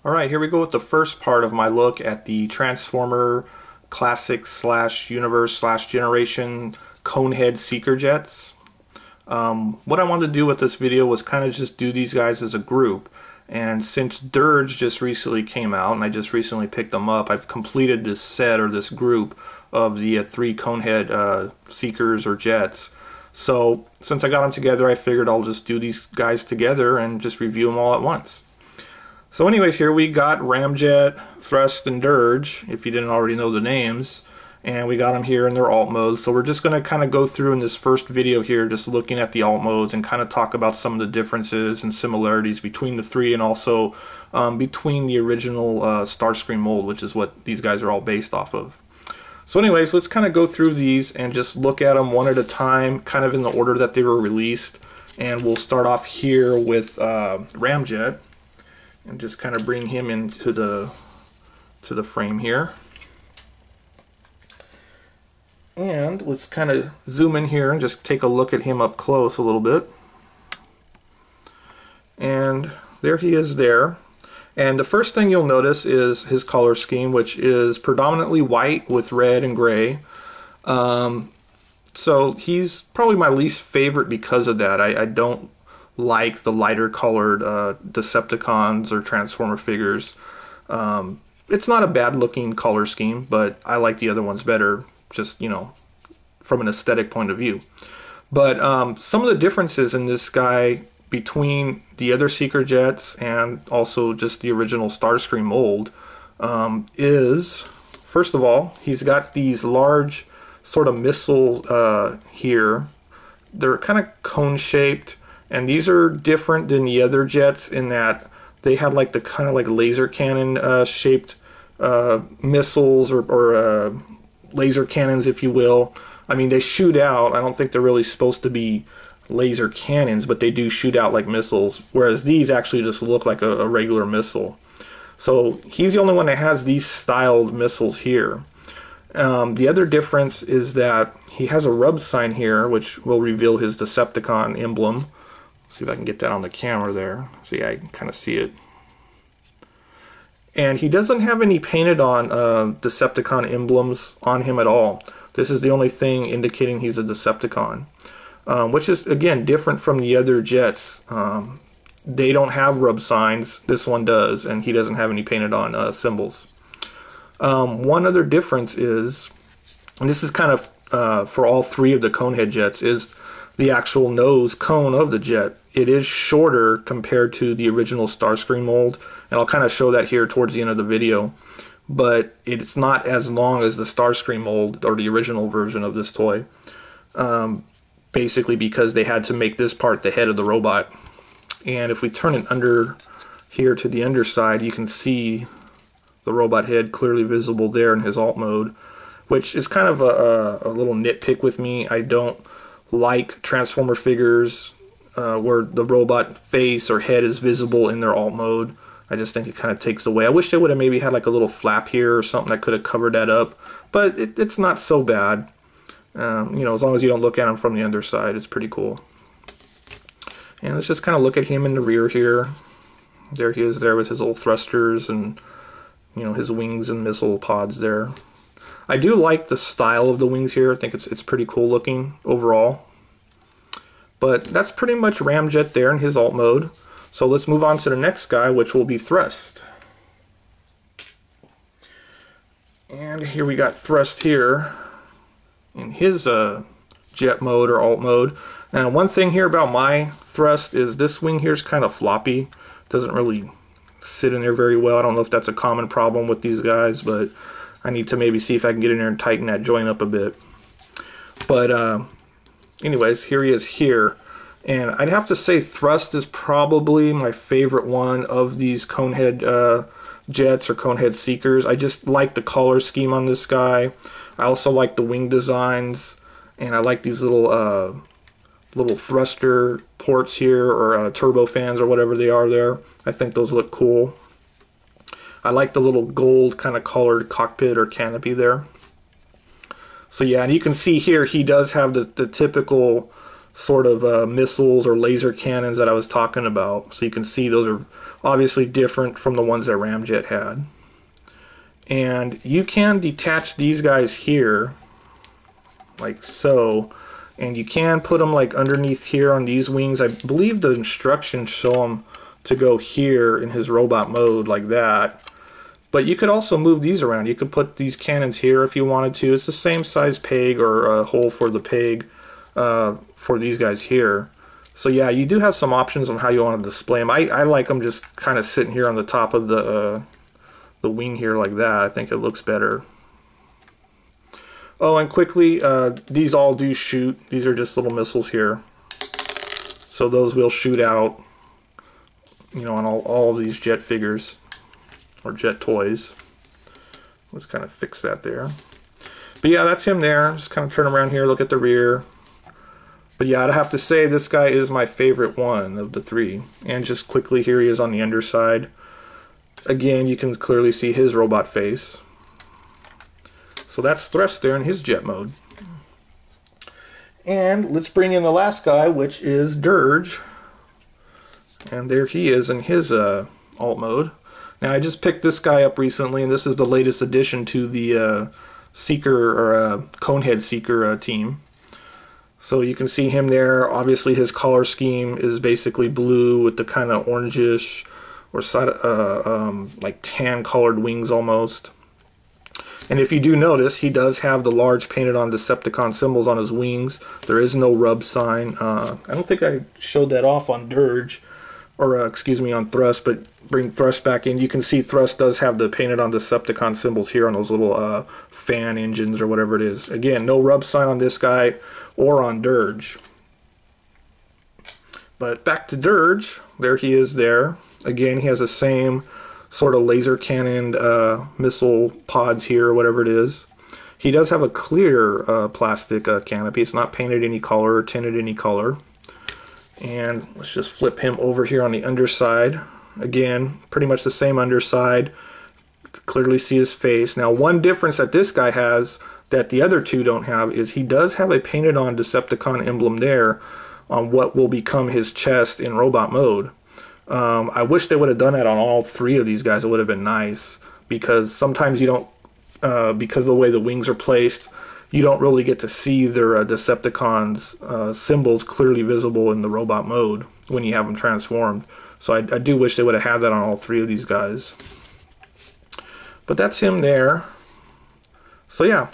Alright, here we go with the first part of my look at the Transformer Classic / Universe / Generation Conehead Seeker Jets. What I wanted to do with this video was kind of just do these guys as a group. And since Dirge just recently came out, and I just recently picked them up, I've completed this set or this group of the 3 Conehead Seekers or Jets. So since I got them together, I figured I'll just do these guys together and just review them all at once. So anyways, here we got Ramjet, Thrust, and Dirge, if you didn't already know the names. And we got them here in their alt modes. So we're just going to kind of go through in this first video here, just looking at the alt modes and kind of talk about some of the differences and similarities between the 3 and also between the original Starscream mold, which is what these guys are all based off of. So anyways, let's kind of go through these and just look at them one at a time, kind of in the order that they were released. And we'll start off here with Ramjet. And just kind of bring him into the frame here. And let's kind of zoom in here and just take a look at him up close a little bit. And there he is there. And the first thing you'll notice is his color scheme, which is predominantly white with red and gray. So he's probably my least favorite because of that. I don't like the lighter colored Decepticons or Transformer figures. It's not a bad looking color scheme, but I like the other ones better, just, you know, from an aesthetic point of view. But some of the differences in this guy between the other Seeker Jets and also just the original Starscream mold is, first of all, he's got these large sort of missiles here. They're kind of cone shaped. And these are different than the other jets in that they had like the kind of like laser cannon shaped missiles or laser cannons, if you will. I mean, they shoot out. I don't think they're really supposed to be laser cannons, but they do shoot out like missiles, whereas these actually just look like a regular missile. So he's the only one that has these styled missiles here. The other difference is that he has a rub sign here, which will reveal his Decepticon emblem. See if I can get that on the camera there. See, I can kind of see it. And he doesn't have any painted on Decepticon emblems on him at all. This is the only thing indicating he's a Decepticon, which is, again, different from the other jets. They don't have rub signs. This one does, and he doesn't have any painted on symbols. One other difference is, and this is kind of for all 3 of the Conehead jets, is the actual nose cone of the jet. It is shorter compared to the original Starscream mold, and I'll kind of show that here towards the end of the video, but it's not as long as the Starscream mold or the original version of this toy, basically because they had to make this part the head of the robot. And if we turn it under here to the underside, you can see the robot head clearly visible there in his alt mode, which is kind of a little nitpick with me. I don't like Transformer figures where the robot face or head is visible in their alt mode. I just think it kind of takes away. I wish they would have maybe had like a little flap here or something that could have covered that up, but it's not so bad. You know, as long as you don't look at him from the underside, it's pretty cool. And let's just kind of look at him in the rear here. There he is there with his little thrusters and, you know, his wings and missile pods there. I do like the style of the wings here. I think it's pretty cool looking overall. But that's pretty much Ramjet there in his alt mode. So let's move on to the next guy, which will be Thrust. And here we got Thrust here in his jet mode or alt mode. Now, one thing here about my Thrust is this wing here is kind of floppy. Doesn't really sit in there very well. I don't know if that's a common problem with these guys, but I need to maybe see if I can get in there and tighten that joint up a bit. But anyways, here he is here. And I'd have to say Thrust is probably my favorite one of these Conehead jets or Conehead Seekers. I just like the color scheme on this guy. I also like the wing designs. And I like these little thruster ports here, or turbo fans or whatever they are there. I think those look cool. I like the little gold kind of colored cockpit or canopy there. So yeah, and you can see here he does have the typical sort of missiles or laser cannons that I was talking about. So you can see those are obviously different from the ones that Ramjet had. And you can detach these guys here, like so, and you can put them like underneath here on these wings. I believe the instructions show them to go here in his robot mode like that. But you could also move these around. You could put these cannons here if you wanted to. It's the same size peg or hole for the peg for these guys here. So yeah, you do have some options on how you want to display them. I like them just kind of sitting here on the top of the wing here like that. I think it looks better. Oh, and quickly, these all do shoot. These are just little missiles here. So those will shoot out, you know, on all of these jet figures or jet toys. Let's kind of fix that there. But yeah, that's him there. Just kind of turn around here, look at the rear. But yeah, I'd have to say this guy is my favorite one of the three. And just quickly, here he is on the underside. Again, you can clearly see his robot face. So that's Thrust there in his jet mode. And let's bring in the last guy, which is Dirge. And there he is in his alt mode. Now I just picked this guy up recently, and this is the latest addition to the Seeker or Conehead Seeker team. So you can see him there. Obviously his color scheme is basically blue with the kind of orangish or like tan colored wings almost. And if you do notice, he does have the large painted on Decepticon symbols on his wings. There is no rub sign. I don't think I showed that off on Dirge, or excuse me, on Thrust, but bring Thrust back in. You can see Thrust does have the painted on Decepticon symbols here on those little fan engines or whatever it is. Again, no rub sign on this guy or on Dirge. But back to Dirge. There he is there. Again, he has the same sort of laser cannon missile pods here, or whatever it is. He does have a clear plastic canopy. It's not painted any color or tinted any color. And let's just flip him over here on the underside. Again, pretty much the same underside. Clearly see his face. Now, one difference that this guy has that the other two don't have is he does have a painted on Decepticon emblem there on what will become his chest in robot mode. I wish they would have done that on all three of these guys. It would have been nice, because sometimes you don't, because of the way the wings are placed, you don't really get to see their Decepticons symbols clearly visible in the robot mode when you have them transformed. So I do wish they would have had that on all three of these guys. But that's him there. So yeah,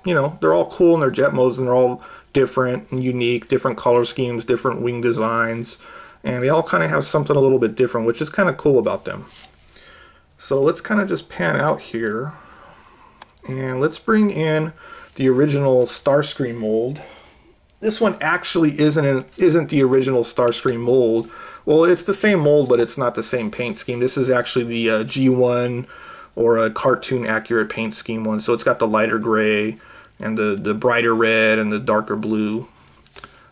you know, they're all cool in their jet modes, and they're all different and unique, different color schemes, different wing designs. And they all kind of have something a little bit different, which is kind of cool about them. So let's kind of just pan out here. And let's bring in the original Starscream mold. This one actually isn't the original Starscream mold. Well, it's the same mold, but it's not the same paint scheme. This is actually the G1 or a cartoon accurate paint scheme one. So it's got the lighter gray and the brighter red and the darker blue.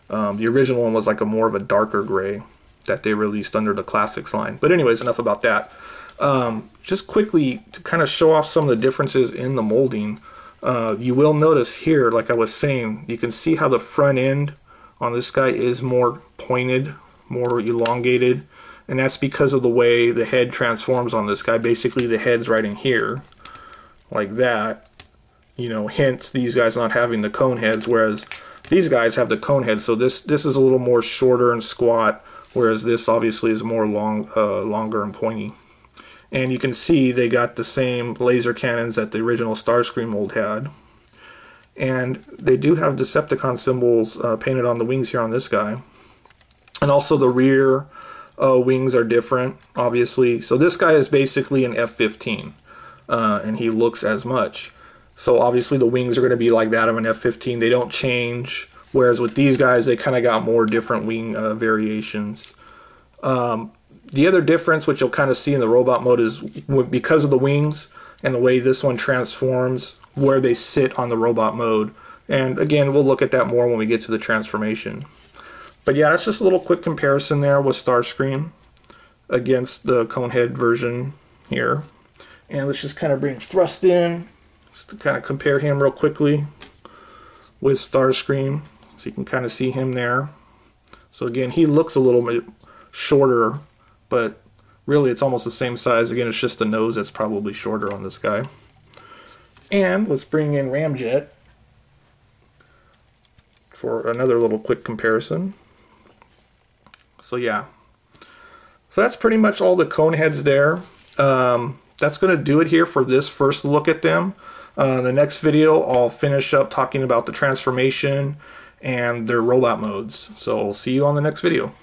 The original one was like more of a darker gray that they released under the Classics line. But anyways, enough about that. Just quickly to kind of show off some of the differences in the molding, you will notice here, like I was saying, you can see how the front end on this guy is more pointed, more elongated, and that's because of the way the head transforms on this guy. Basically the head's right in here, like that, you know, hence these guys not having the cone heads, whereas these guys have the cone heads. So this is a little more shorter and squat, whereas this obviously is more longer and pointy. And you can see they got the same laser cannons that the original Starscream mold had. And they do have Decepticon symbols painted on the wings here on this guy. And also the rear wings are different, obviously. So this guy is basically an F-15, and he looks as much. So obviously the wings are going to be like that of an F-15. They don't change. Whereas with these guys, they kind of got more different wing variations. The other difference, which you'll kind of see in the robot mode, is because of the wings and the way this one transforms, where they sit on the robot mode. And again, we'll look at that more when we get to the transformation. But yeah, that's just a little quick comparison there with Starscream against the Conehead version here. And let's just kind of bring Thrust in, just to kind of compare him real quickly with Starscream. So you can kind of see him there. So again, he looks a little bit shorter, but really it's almost the same size. Again, it's just the nose that's probably shorter on this guy. And let's bring in Ramjet for another little quick comparison. So yeah, so that's pretty much all the cone heads there. That's going to do it here for this first look at them. The next video I'll finish up talking about the transformation and their robot modes. So I'll see you on the next video.